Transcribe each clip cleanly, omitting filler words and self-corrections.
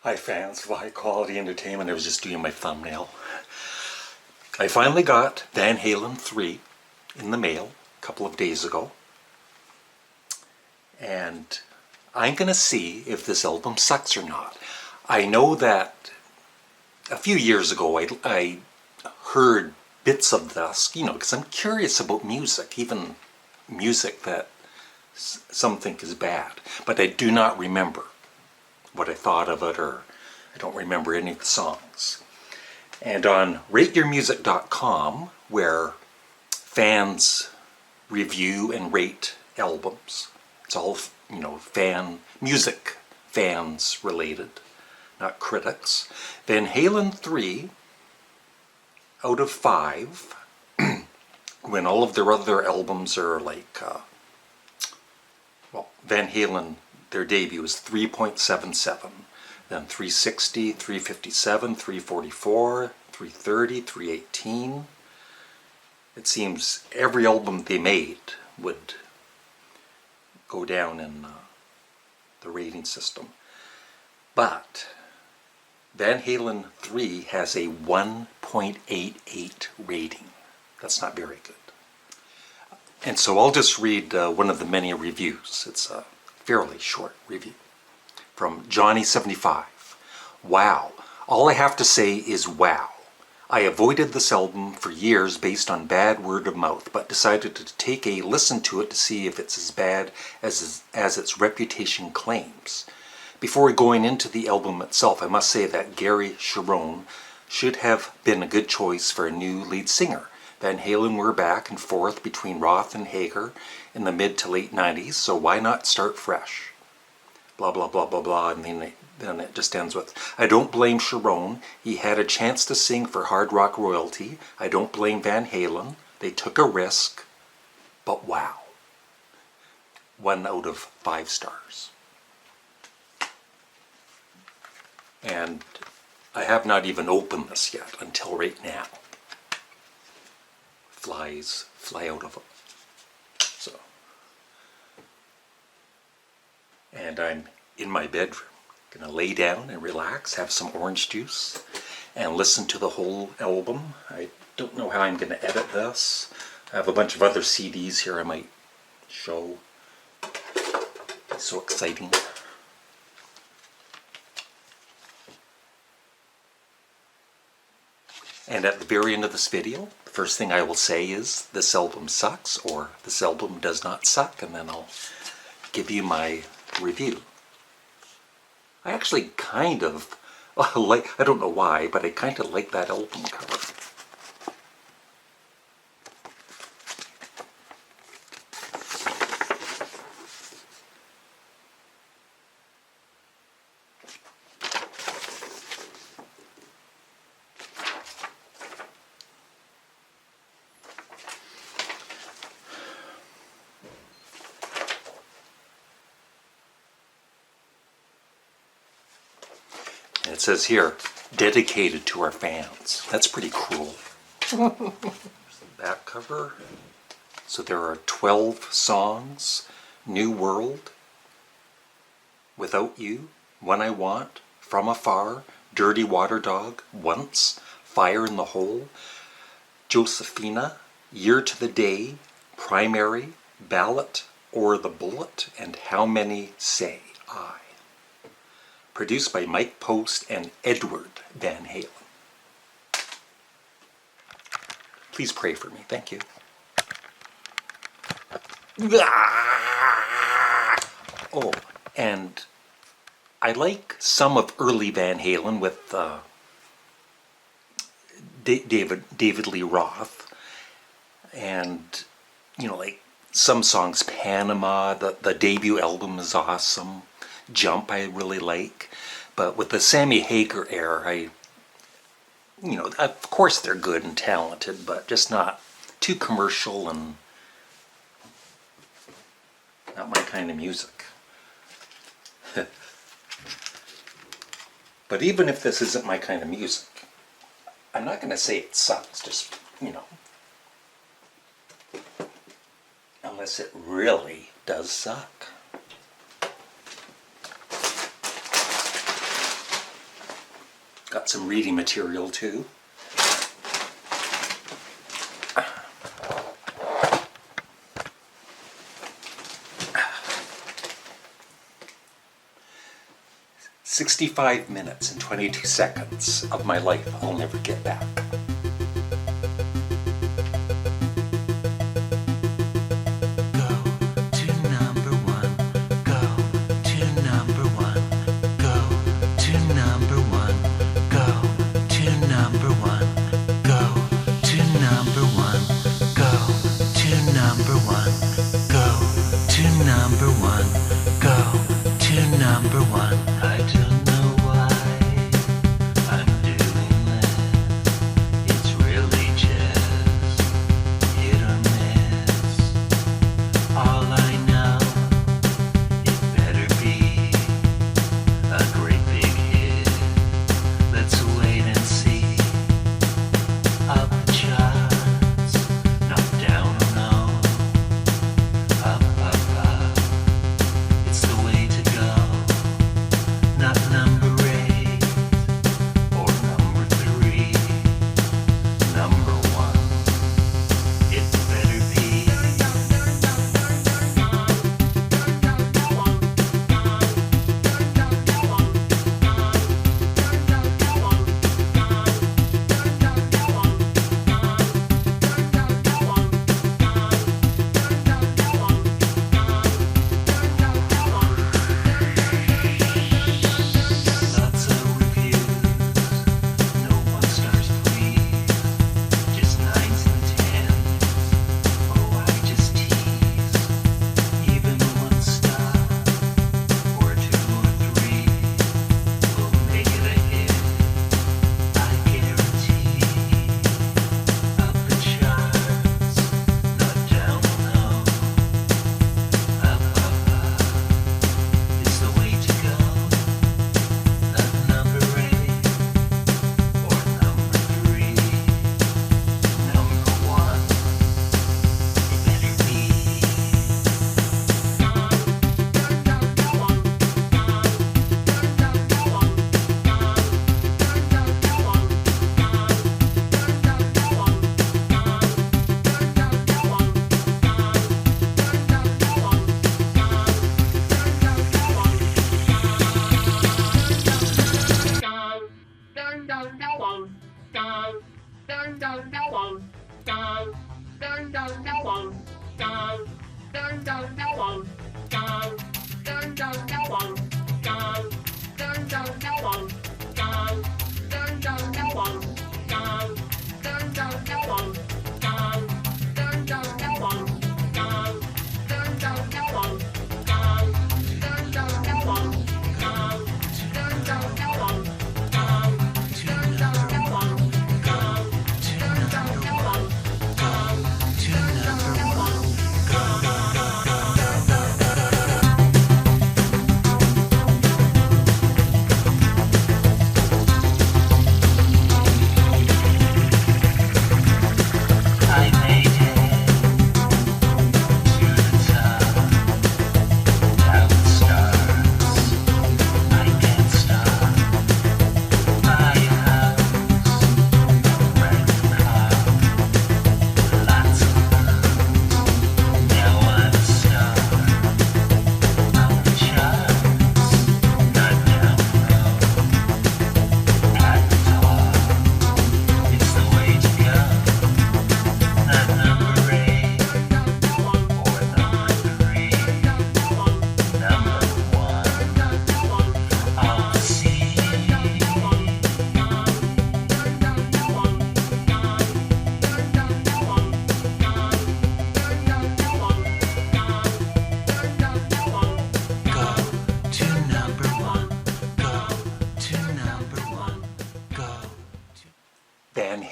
Hi fans of high quality entertainment. I was just doing my thumbnail. I finally got Van Halen 3 in the mail a couple of days ago. And I'm going to see if this album sucks or not. I know that a few years ago I heard bits of this, because I'm curious about music, even music that some think is bad. But I do not remember what I thought of it, or I don't remember any of the songs. And on rateyourmusic.com, where fans review and rate albums, it's all, music fans related, not critics. Van Halen 3 out of 5, when all of their other albums are like, Van Halen, their debut is 3.77, then 360, 357, 344, 330, 318. It seems every album they made would go down in the rating system. But Van Halen 3 has a 1.88 rating. That's not very good. And so I'll just read one of the many reviews. It's a fairly short review from Johnny75. Wow. All I have to say is wow. I avoided this album for years based on bad word of mouth, but decided to take a listen to it to see if it's as bad as its reputation claims. Before going into the album itself, I must say that Gary Sharon should have been a good choice for a new lead singer. Van Halen were back and forth between Roth and Hager in the mid to late 90s, so why not start fresh? Blah, blah, blah, blah, blah, and then it just ends with, I don't blame Sharon. He had a chance to sing for hard rock royalty. I don't blame Van Halen. They took a risk, but wow. 1 out of 5 stars. And I have not even opened this yet until right now. Flies fly out of it. So, and I'm in my bedroom, gonna lay down and relax, have some orange juice, and listen to the whole album. I don't know how I'm gonna edit this. I have a bunch of other CDs here I might show. It's so exciting. And at the very end of this video, the first thing I will say is this album sucks, or this album does not suck, and then I'll give you my review. I actually kind of like, I don't know why, but I kind of like that album cover. It says here, dedicated to our fans. That's pretty cool. Back cover. So there are 12 songs. New World, Without You, One I Want, From Afar, Dirty Water Dog, Once, Fire in the Hole, Josephina, Year to the Day, Primary, Ballot or the Bullet, and How Many Say I. Produced by Mike Post and Edward Van Halen. Please pray for me. Thank you. Oh, and I like some of early Van Halen with David Lee Roth. And, like some songs, Panama, the debut album is awesome. Jump I really like, but with the Sammy Hagar era, of course they're good and talented, but just not too commercial and not my kind of music. But even if this isn't my kind of music, I'm not going to say it sucks, just, unless it really does suck. Got some reading material too. "65 minutes and 22 seconds of my life I'll never get back."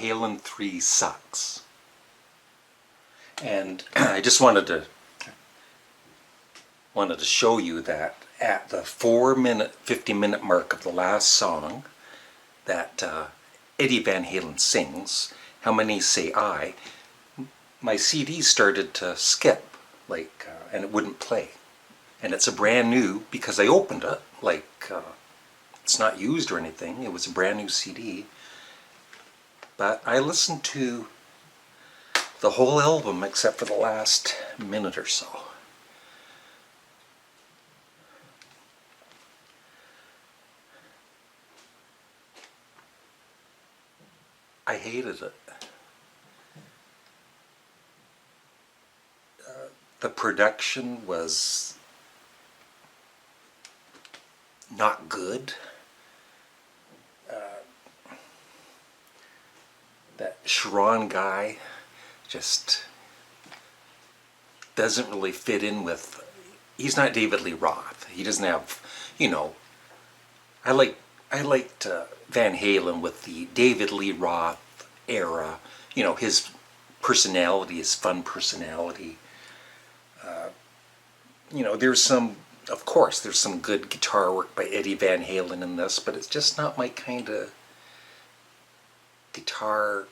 Halen III sucks. And I just wanted to show you that at the 4-minute, 50-minute mark of the last song that Eddie Van Halen sings, "How Many Say I," my CD started to skip, and it wouldn't play. And it's a brand new, because I opened it like it's not used or anything. It was a brand new CD. But I listened to the whole album except for the last minute or so. I hated it. The production was not good. That Sharon guy just doesn't really fit in with. He's not David Lee Roth. He doesn't have, you know. I liked Van Halen with the David Lee Roth era. You know, his personality, his fun personality. You know, of course, there's some good guitar work by Eddie Van Halen in this, but it's just not my kind of guitar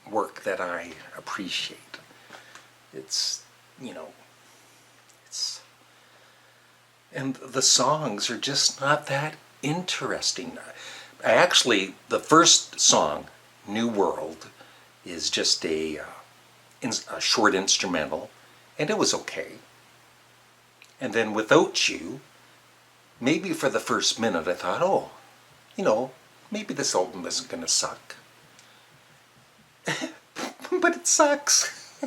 work that I appreciate. It's, you know, and the songs are just not that interesting. The first song, New World, is just a short instrumental, and it was okay. And then Without You, maybe for the first minute I thought, oh, you know, maybe this album isn't going to suck. But it sucks.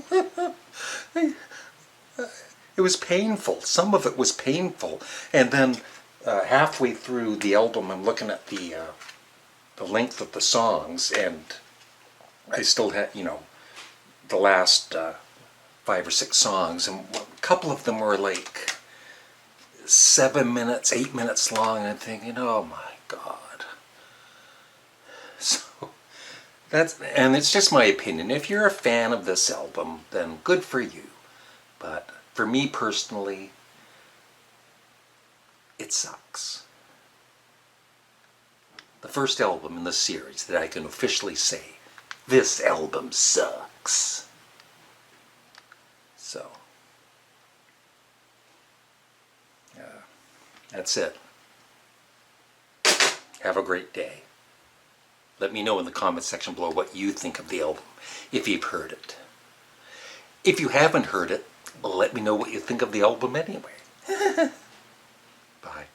It was painful. Some of it was painful. And then halfway through the album, I'm looking at the length of the songs, and I still had, you know, the last 5 or 6 songs, and a couple of them were like 7 minutes, 8 minutes long, and I'm thinking, oh my God. So and it's just my opinion. If you're a fan of this album, then good for you. But for me personally, it sucks. The first album in the series that I can officially say, this album sucks. So, that's it. Have a great day. Let me know in the comment section below what you think of the album, if you've heard it. If you haven't heard it, let me know what you think of the album anyway. Bye.